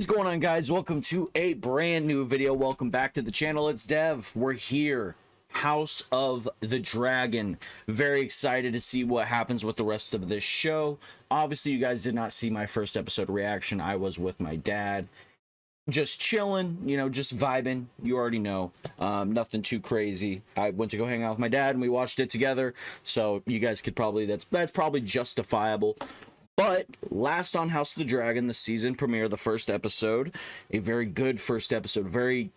What's going on, guys? Welcome to a brand new video. Welcome back to the channel. It's Dev. We're here. House of the Dragon. Very excited to see what happens with the rest of this show. Obviously, you guys did not see my first episode reaction. I was with my dad. Just chilling, you know, just vibing. You already know. Nothing too crazy. I went to go hang out with my dad and we watched it together. So you guys could probably, that's probably justifiable. But last on House of the Dragon, the season premiere, the first episode, a very good first episode, very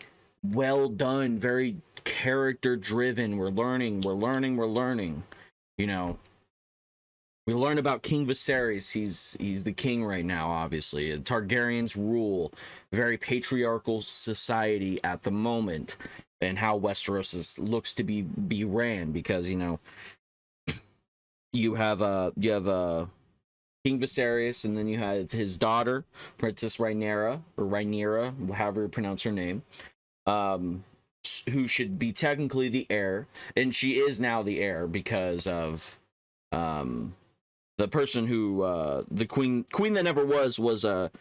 well done, very character driven. We're learning. You know, we learn about King Viserys. He's the king right now, obviously. Targaryens rule, very patriarchal society at the moment, and how Westeros looks to be ran, because you know you have King Viserys, and then you have his daughter, Princess Rhaenyra, or Rhaenyra, however you pronounce her name, who should be technically the heir, and she is now the heir because of the person who the queen that never was Rhaenys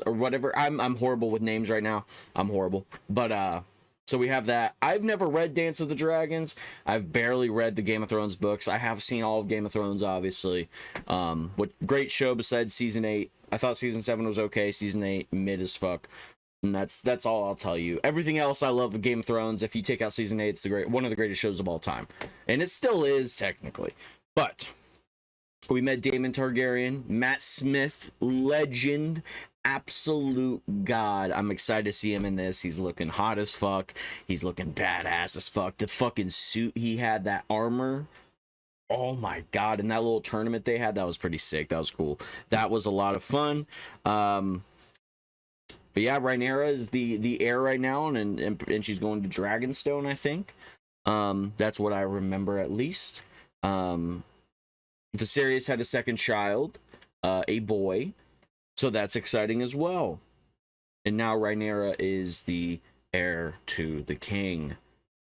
or whatever. I'm horrible with names right now. I'm horrible, but so we have that. I've never read Dance of the Dragons. I've barely read the Game of Thrones books. I have seen all of Game of Thrones, obviously. What great show besides season 8. I thought season 7 was okay. Season 8, mid as fuck. And that's all I'll tell you. Everything else I love of Game of Thrones. If you take out season 8, it's one of the greatest shows of all time. And it still is, technically. But we met Daemon Targaryen, Matt Smith, legend, absolute god. I'm excited to see him in this. He's looking hot as fuck. He's looking badass as fuck. The fucking suit he had, that armor, oh my god. And that little tournament they had, that was pretty sick. That was cool. That was a lot of fun. But yeah, Rhaenyra is the heir right now, and she's going to Dragonstone, I think. That's what I remember, at least. Viserys had a second child, a boy. So that's exciting as well. And now Rhaenyra is the heir to the king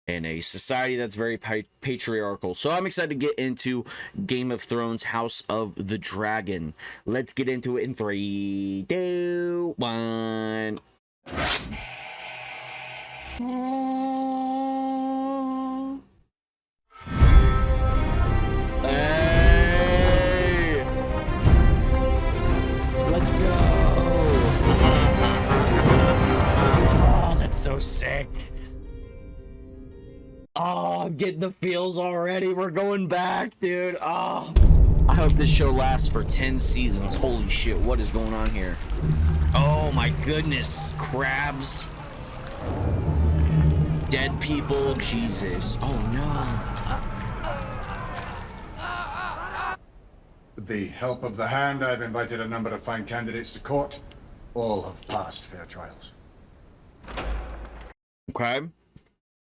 in a society that's very patriarchal. So I'm excited to get into Game of Thrones House of the Dragon. Let's get into it in 3, 2, 1. Let's go. Oh, that's so sick. Oh, I'm getting the feels already. We're going back, dude. Oh, I hope this show lasts for 10 seasons. Holy shit, what is going on here? Oh my goodness. Crabs. Dead people. Jesus. Oh no. With the help of the Hand, I've invited a number of fine candidates to court. All have passed fair trials. Okay.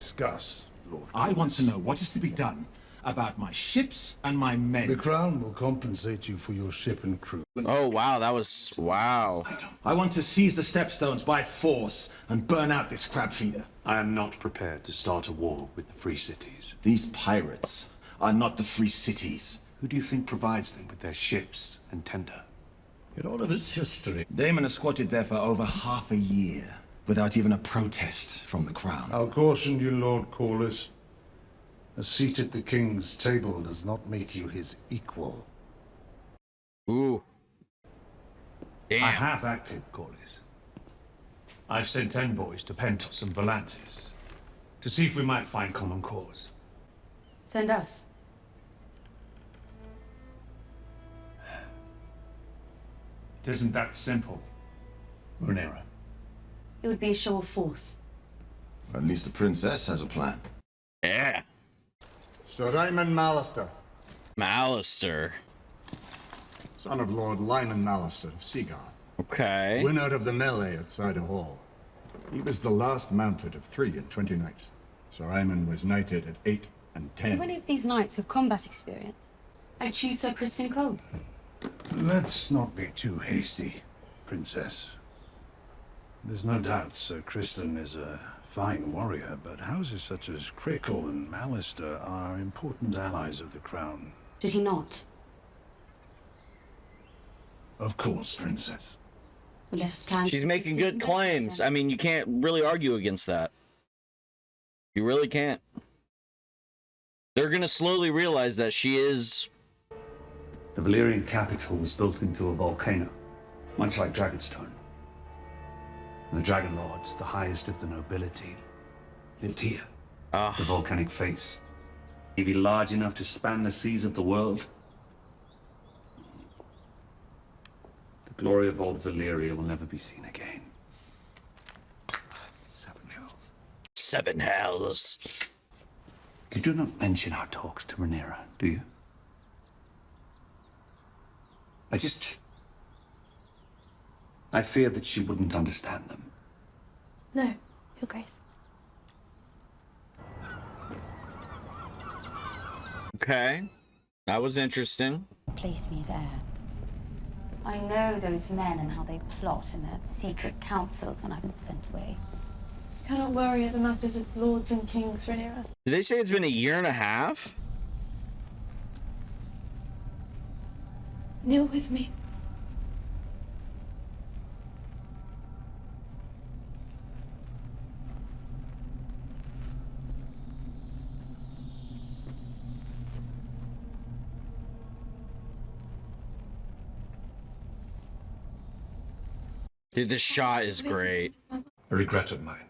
Discuss, Lord. I want to know what is to be done about my ships and my men. The Crown will compensate you for your ship and crew. Oh, wow. That was... Wow. I want to seize the stepstones by force and burn out this crab feeder. I am not prepared to start a war with the Free Cities. These pirates are not the Free Cities. Who do you think provides them with their ships and tender? In all of its history, Daemon has squatted there for over half a year without even a protest from the Crown. I'll caution you, Lord Corlys. A seat at the king's table does not make you his equal. Ooh. I Damn. have acted, Corlys. I've sent envoys to Pentos and Volantis to see if we might find common cause. Send us. It isn't that simple, Rhaenyra. It would be a show of force. At least the princess has a plan. Yeah. Sir Raymond Mallister, Mallister. son of Lord Lyman Mallister of Seaguard, Okay. winner of the melee at Cider Hall. He was the last mounted of 3 and 20 knights. Sir Raymond was knighted at 8 and Do 10. any of these knights have combat experience? I choose Sir Kristen Cole. Let's not be too hasty, Princess. There's no doubt Sir Kristen is a fine warrior, but houses such as Crickle and Mallister are important allies of the Crown. Did he not? Of course, Princess. Well, let us plan. She's making good claims. I mean, you can't really argue against that. You really can't. They're gonna slowly realize that she is... The Valyrian capital was built into a volcano, much like Dragonstone. And the Dragon Lords, the highest of the nobility, lived here. The volcanic face. Maybe large enough to span the seas of the world. The glory of old Valyria will never be seen again. Seven Hells. Seven Hells. You do not mention our talks to Rhaenyra, do you? I fear that she wouldn't understand them. No, Your Grace. Okay. That was interesting. Place me as heir. I know those men and how they plot in their secret councils when I've been sent away. Cannot worry at the matters of lords and kings, Rhaenyra. Did they say it's been a year and a half? Kneel with me. Dude, this shot is great. A regret of mine.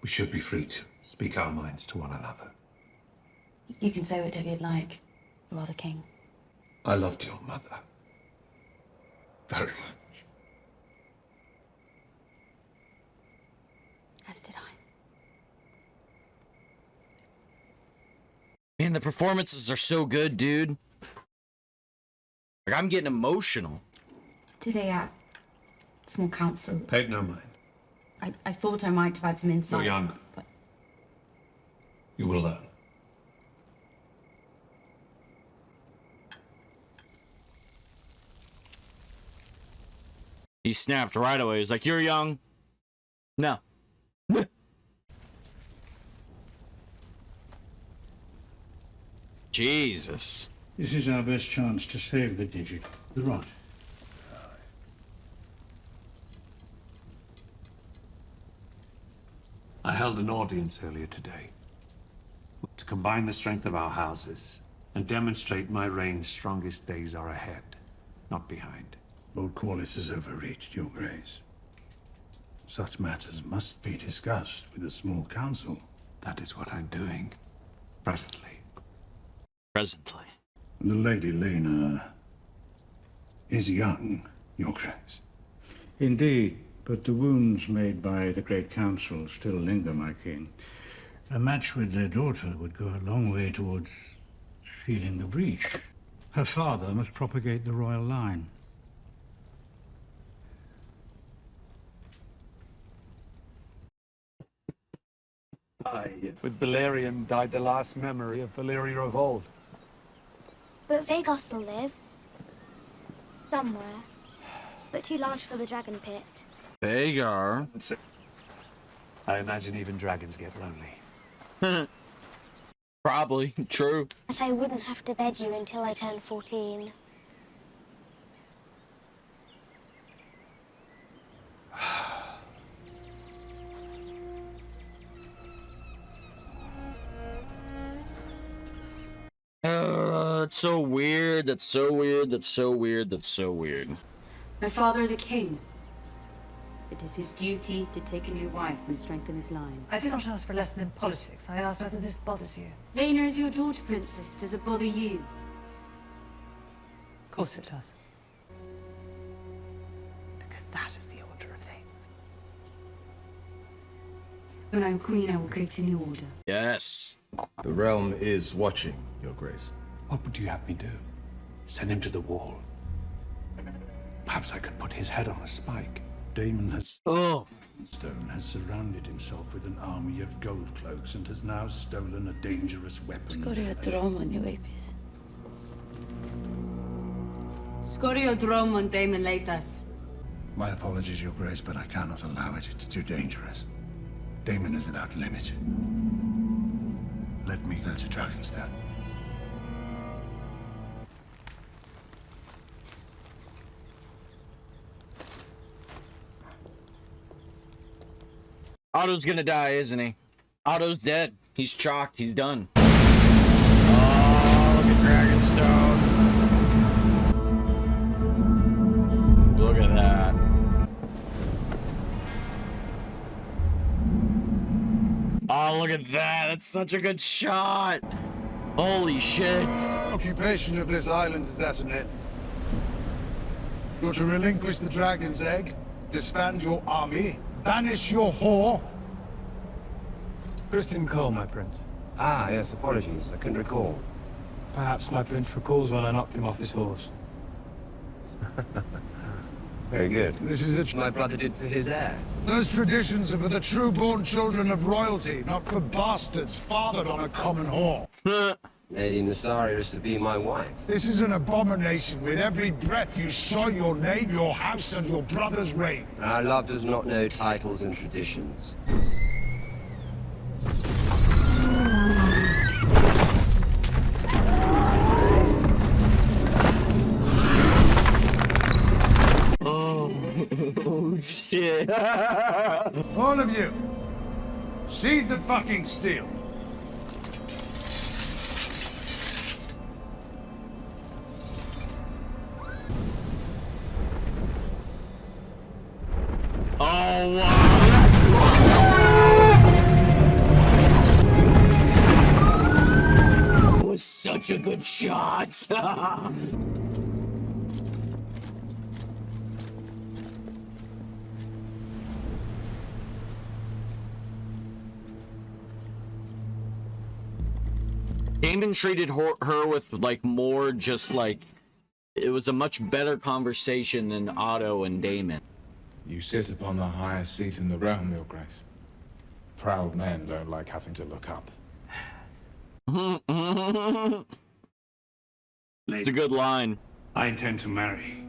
We should be free to speak our minds to one another. You can say whatever you'd like. You are the king. I loved your mother. Very much. As did I. Man, the performances are so good, dude. Like, I'm getting emotional. Do they at small council? Paid no mind. I thought I might have had some insight. You're young. But You will learn. He snapped right away. He's like, "You're young." No. Jesus. This is our best chance to save the digit. The rot. I held an audience earlier today to combine the strength of our houses and demonstrate my reign's strongest days are ahead, not behind. Lord Corlys has overreached, Your Grace. Such matters must be discussed with a small council. That is what I'm doing, presently. Presently. The Lady Lena is young, Your Grace. Indeed, but the wounds made by the Great Council still linger, my king. A match with their daughter would go a long way towards sealing the breach. Her father must propagate the royal line. With Balerion died the last memory of Valyria of old. But Vhagar still lives. Somewhere. But too large for the dragon pit. Vhagar. I imagine even dragons get lonely. Probably. True. But I wouldn't have to bed you until I turned 14. That's so weird. That's so weird. That's so weird. That's so weird. my father is a king. It is his duty to take a new wife and strengthen his line. I did not ask for a lesson in politics. I asked whether this bothers you. Lena is your daughter, Princess. Does it bother you? Of course it does. Because that is the order of things. When I'm queen, I will create a new order. Yes. The realm is watching, Your Grace. What would you have me do? Send him to the wall? Perhaps I could put his head on a spike. Daemon has... Oh. Stone has surrounded himself with an army of gold cloaks and has now stolen a dangerous weapon. Scorio new apis. Scorio Dromon Daemon Leitas. My apologies, Your Grace, but I cannot allow it. It's too dangerous. Daemon is without limit. Let me go to Dragonstone. Otto's gonna die, isn't he? Otto's dead. He's chalked. He's done. Oh, look at Dragonstone. Look at that. Oh, look at that. That's such a good shot. Holy shit. Occupation of this island is at an end. You're to relinquish the dragon's egg, disband your army, banish your whore. Christian Cole, my prince. Ah, yes, apologies. I couldn't recall. Perhaps my prince recalls when I knocked him off his horse. Very good. This is it. My brother did for his heir. Those traditions are for the true-born children of royalty, not for bastards fathered on a common whore. Lady Nasaria is to be my wife. This is an abomination. With every breath you soil your name, your house, and your brother's reign. Our love does not know titles and traditions. Oh, shit. All of you, sheathe the fucking steel. Oh, wow. That was such a good shot. Daemon treated her with like more just like it was a much better conversation than Otto and Daemon. You sit upon the highest seat in the realm, Your Grace. Proud men don't like having to look up. It's a good line. I intend to marry.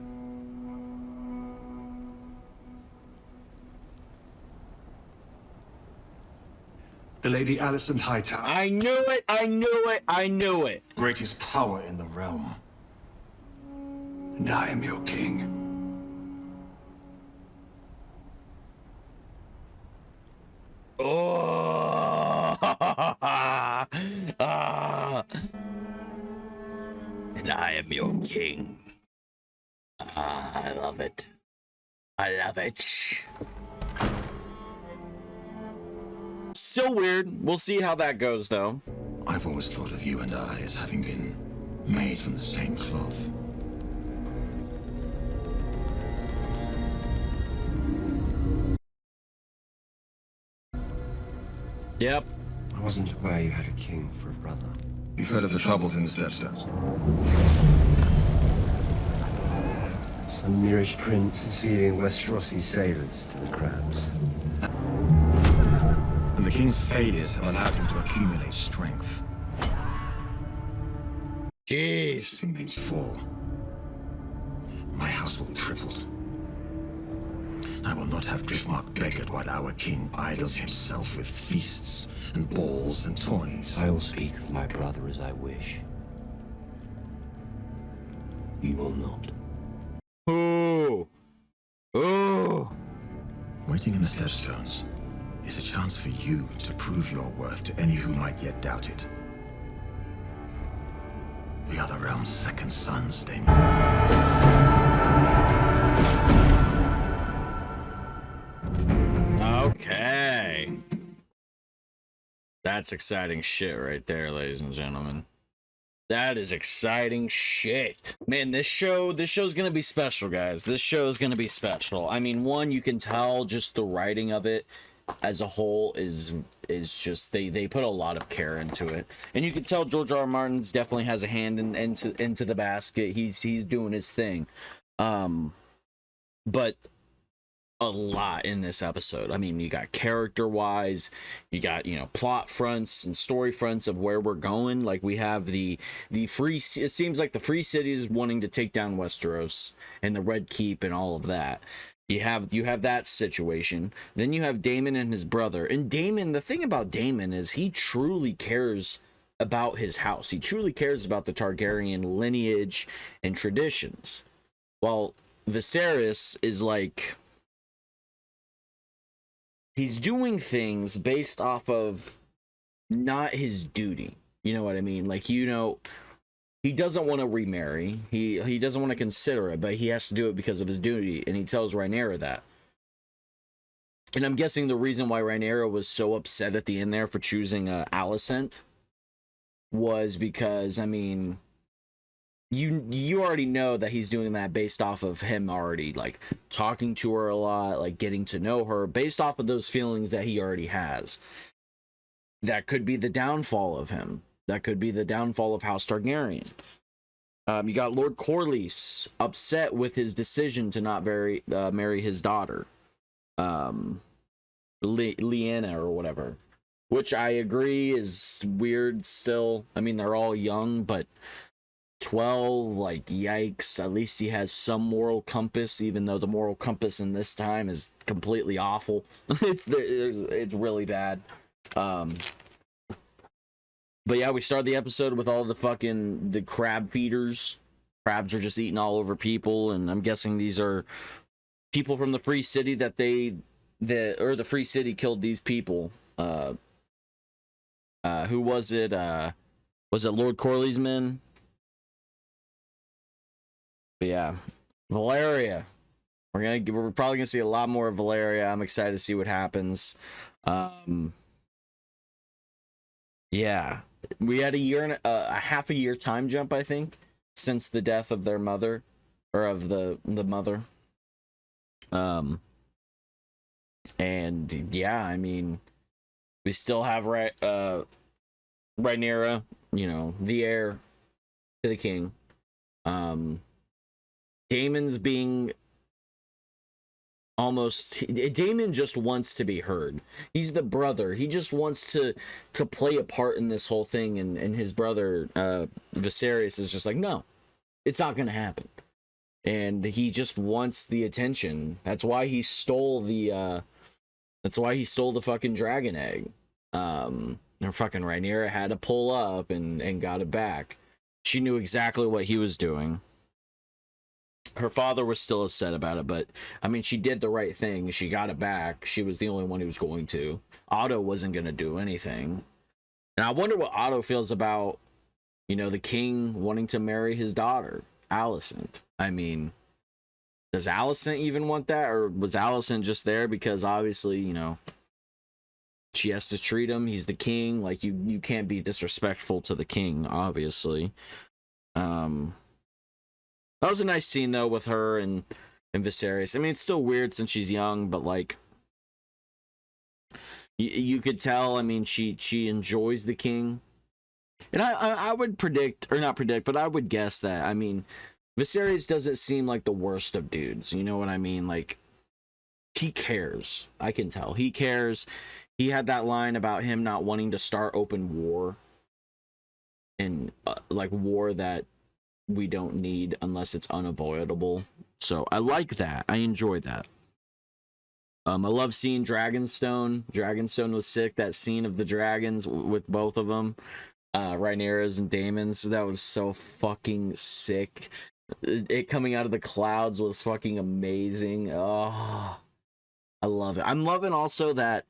The Lady Alicent Hightower. I knew it! I knew it! I knew it! Greatest power in the realm. And I am your king. Oh! And I am your king. I love it. I love it. Still weird. We'll see how that goes, though. I've always thought of you and I as having been made from the same cloth. Yep. I wasn't aware you had a king for a brother. You've heard of the troubles in the Stepstones? Some Mirish prince is feeding Westerosi sailors to the crabs. And the king's failures have allowed him to accumulate strength. Jeez. If remains fall, my house will be crippled. I will not have Driftmark beggared while our king idles himself with feasts and balls and tourneys. I will speak of my brother as I wish. You will not. Ooh. Ooh. Waiting in the Stepstones is a chance for you to prove your worth to any who might yet doubt it. We are the realm's second sons, Daemon. Okay. That's exciting shit right there, ladies and gentlemen. That is exciting shit. Man, this show's gonna be special, guys. This show is gonna be special. I mean, one, you can tell just the writing of it as a whole is just they put a lot of care into it, and you can tell George R. R. Martin's definitely has a hand into the basket. He's doing his thing, but a lot in this episode. I mean, you got character wise, you got, you know, plot fronts and story fronts of where we're going. Like we have the free, it seems like the Free Cities wanting to take down Westeros and the Red Keep and all of that. You have that situation. Then you have Daemon and his brother. And Daemon, the thing about Daemon is he truly cares about his house. He truly cares about the Targaryen lineage and traditions. While Viserys is like, he's doing things based off of not his duty. You know what I mean? Like, you know, he doesn't want to remarry. He doesn't want to consider it, but he has to do it because of his duty, and he tells Rhaenyra that. And I'm guessing the reason why Rhaenyra was so upset at the end there for choosing Alicent was because, I mean, you already know that he's doing that based off of him already, like, talking to her a lot, like, getting to know her, based off of those feelings that he already has. That could be the downfall of him. That could be the downfall of House Targaryen. You got Lord Corlys upset with his decision to not marry his daughter. Lyanna or whatever, which I agree is weird still. I mean, they're all young, but 12, like, yikes. At least he has some moral compass, even though the moral compass in this time is completely awful. It's really bad. But yeah, we start the episode with all the crab feeders. Crabs are just eating all over people, and I'm guessing these are people from the Free City that the Free City killed these people. Who was it? Was it Lord Corlys' men? But yeah, Valeria. We're probably gonna see a lot more of Valeria. I'm excited to see what happens. Yeah, we had a half a year time jump, I think, since the death of their mother, or of the mother. And yeah, I mean, we still have Rhaenyra, you know, the heir to the king. Daemon's being Daemon just wants to be heard. He's the brother. He just wants to play a part in this whole thing, and his brother Viserys is just like, no, it's not gonna happen. And he just wants the attention. That's why he stole the fucking dragon egg. And fucking Rhaenyra had to pull up and got it back. She knew exactly what he was doing. Her father was still upset about it, but I mean, she did the right thing. She got it back. She was the only one who was going to. Otto wasn't going to do anything. And I wonder what Otto feels about, you know, the king wanting to marry his daughter, Alicent. I mean, does Alicent even want that? Or was Alicent just there because obviously, you know, she has to treat him. He's the king. Like, you can't be disrespectful to the king, obviously. That was a nice scene, though, with her and Viserys. I mean, it's still weird since she's young, but, like, you could tell, I mean, she enjoys the king. And I would predict, or not predict, but I would guess that, I mean, Viserys doesn't seem like the worst of dudes. You know what I mean? Like, he cares. I can tell. He cares. He had that line about him not wanting to start open war. And, like, war that we don't need unless it's unavoidable. So I like that. I enjoy that. I love seeing Dragonstone. Dragonstone was sick. That scene of the dragons with both of them, Rhaenyra's and Daemon's, that was so fucking sick. It coming out of the clouds was fucking amazing. Oh, I love it. I'm loving also that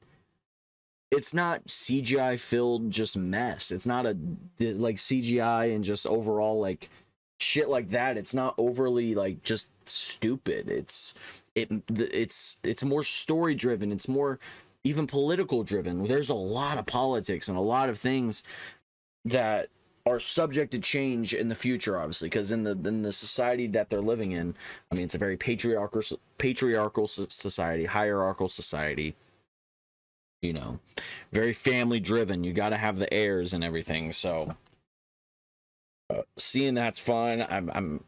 it's not CGI filled just mess. It's not like CGI and just overall like shit like that. It's not overly like just stupid. It's more story driven. It's more even political driven. There's a lot of politics and a lot of things that are subject to change in the future, obviously, because in the society that they're living in, I mean, it's a very patriarchal society, hierarchical society, you know, very family driven. You got to have the heirs and everything. So seeing that's fun. I'm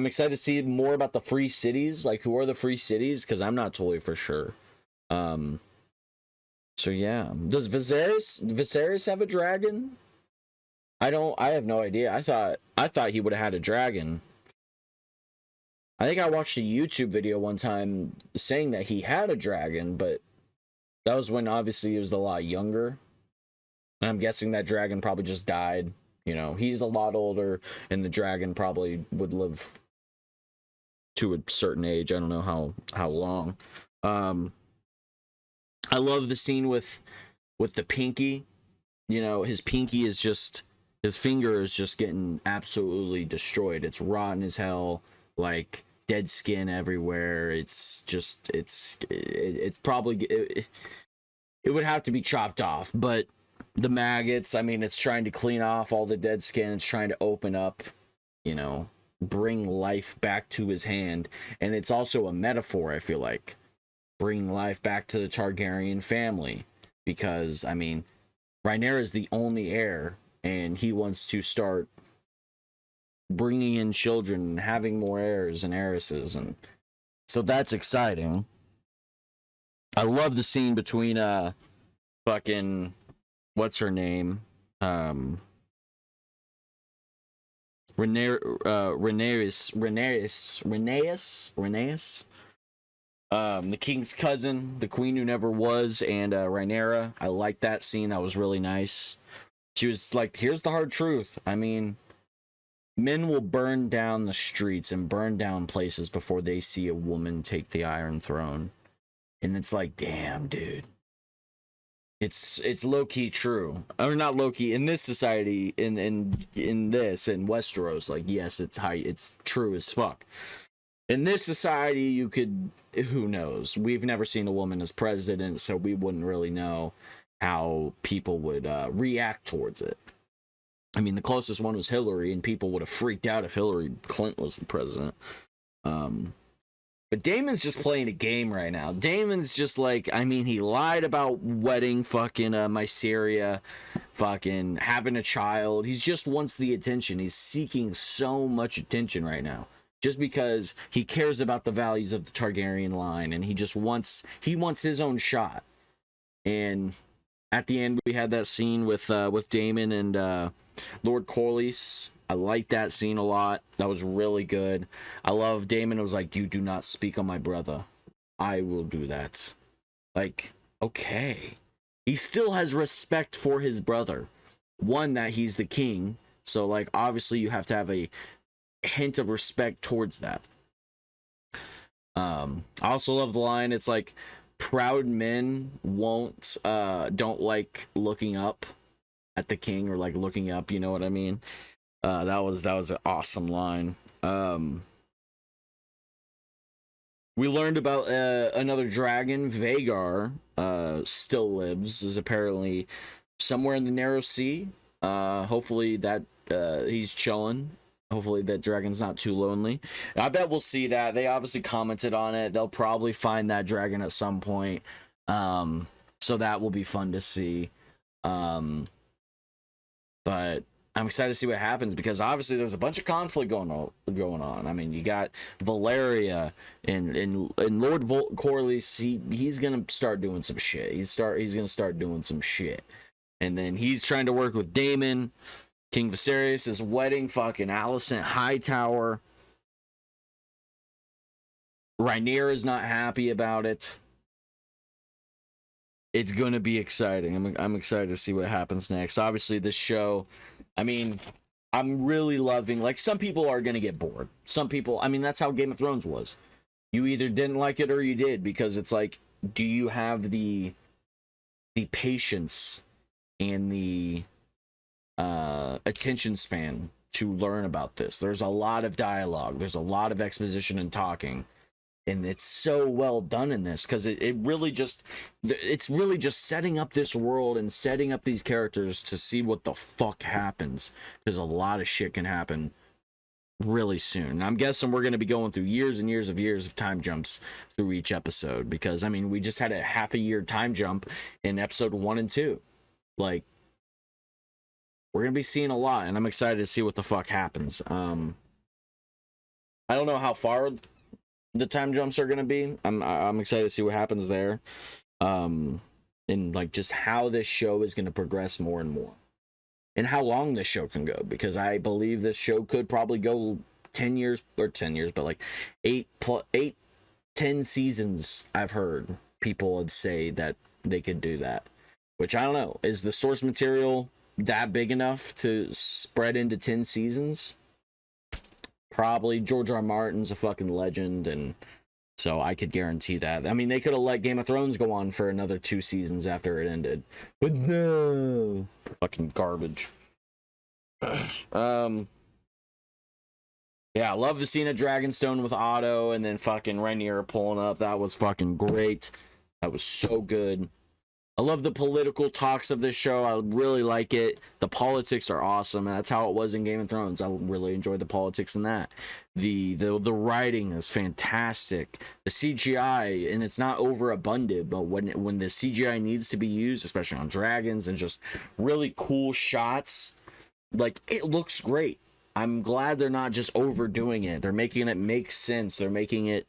excited to see more about the free cities. Like, who are the free cities? Because I'm not totally for sure. So yeah, does Viserys have a dragon? I have no idea. I thought he would have had a dragon. I think I watched a YouTube video one time saying that he had a dragon, but that was when obviously he was a lot younger. And I'm guessing that dragon probably just died. You know, he's a lot older, and the dragon probably would live to a certain age. I don't know how long. I love the scene with the pinky. You know, his pinky is just, his finger is just getting absolutely destroyed. It's rotten as hell, like dead skin everywhere. It's just, it's probably, it would have to be chopped off, but the maggots, I mean, it's trying to clean off all the dead skin. It's trying to open up, you know, bring life back to his hand. And it's also a metaphor, I feel like, bringing life back to the Targaryen family, because, I mean, Rhaenyra is the only heir, and he wants to start bringing in children and having more heirs and heiresses, and so that's exciting. I love the scene between fucking what's her name, Rhaenyra, the king's cousin, the queen who never was, and Rhaenyra. I liked that scene. That was really nice. She was like, here's the hard truth. I mean, men will burn down the streets and burn down places before they see a woman take the Iron Throne. And it's like, damn, dude. It's low-key true. Or not low-key, in this society, in Westeros, like, yes, it's true as fuck. In this society, you could, who knows? We've never seen a woman as president, so we wouldn't really know how people would react towards it. I mean, the closest one was Hillary, and people would have freaked out if Hillary Clinton was the president. But Daemon's just playing a game right now. Daemon's just like, I mean, he lied about wedding fucking Mysaria, fucking having a child. He just wants the attention. He's seeking so much attention right now, just because he cares about the values of the Targaryen line, and he just wants his own shot. And at the end, we had that scene with Daemon and Lord Corlys. I liked that scene a lot. That was really good. I love Daemon. It was like, you do not speak on my brother. I will do that. Like, okay. He still has respect for his brother. One, that he's the king. So, like, obviously you have to have a hint of respect towards that. I also love the line. It's like, proud men don't like looking up at the king, or like looking up, you know what I mean? That was an awesome line. We learned about another dragon, Vhagar, still lives, is apparently somewhere in the Narrow Sea. Hopefully that he's chilling. Hopefully that dragon's not too lonely. I bet we'll see that. They obviously commented on it. They'll probably find that dragon at some point. So that will be fun to see. But I'm excited to see what happens, because obviously there's a bunch of conflict going on. I mean, you got Valeria and Lord Corlys. He's gonna start doing some shit. He's gonna start doing some shit, and then he's trying to work with Daemon. King Viserys is wedding fucking Alicent Hightower. Rhaenyra is not happy about it. It's gonna be exciting. I'm excited to see what happens next. Obviously, this show, I mean, I'm really loving, like, some people are gonna get bored. Some people, I mean, that's how Game of Thrones was. You either didn't like it or you did, because it's like, do you have the patience and the attention span to learn about this? There's a lot of dialogue, there's a lot of exposition and talking, and it's so well done in this, because it's really just setting up this world and setting up these characters to see what the fuck happens, because a lot of shit can happen really soon. And I'm guessing we're going to be going through years and years of time jumps through each episode, because I mean, we just had a half a year time jump in episode 1 and 2. Like, we're going to be seeing a lot, and I'm excited to see what the fuck happens. I don't know how far the time jumps are going to be. I'm excited to see what happens there. And like, just how this show is going to progress more and more, and how long this show can go, because I believe this show could probably go 10 years, but like 10 seasons. I've heard people would say that they could do that, which I don't know. Is the source material that big enough to spread into 10 seasons? Probably. George R. Martin's a fucking legend, and So I could guarantee that. I mean, they could have let Game of Thrones go on for another 2 seasons after it ended, but no, fucking garbage. Yeah, I love the scene of Dragonstone with Otto and then fucking Rhaenyra pulling up. That was fucking great. That was so good. I love the political talks of this show. I really like it. The politics are awesome, and that's how it was in Game of Thrones. I really enjoyed the politics in that. The writing is fantastic. The CGI, and it's not overabundant, but when the CGI needs to be used, especially on dragons and just really cool shots, like, it looks great. I'm glad they're not just overdoing it. They're making it make sense. They're making it.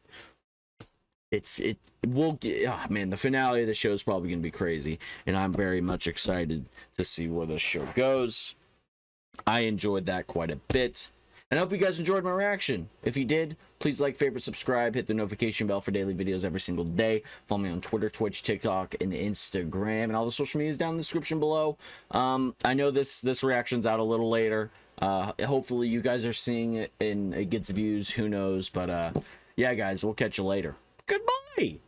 Man, the finale of the show is probably going to be crazy, and I'm very much excited to see where the show goes. I enjoyed that quite a bit, and I hope you guys enjoyed my reaction. If you did, please like, favorite, subscribe, hit the notification bell for daily videos every single day. Follow me on Twitter, Twitch, TikTok, and Instagram, and all the social media is down in the description below. I know this reaction's out a little later. Hopefully you guys are seeing it and it gets views. Who knows? But yeah, guys, we'll catch you later. Goodbye.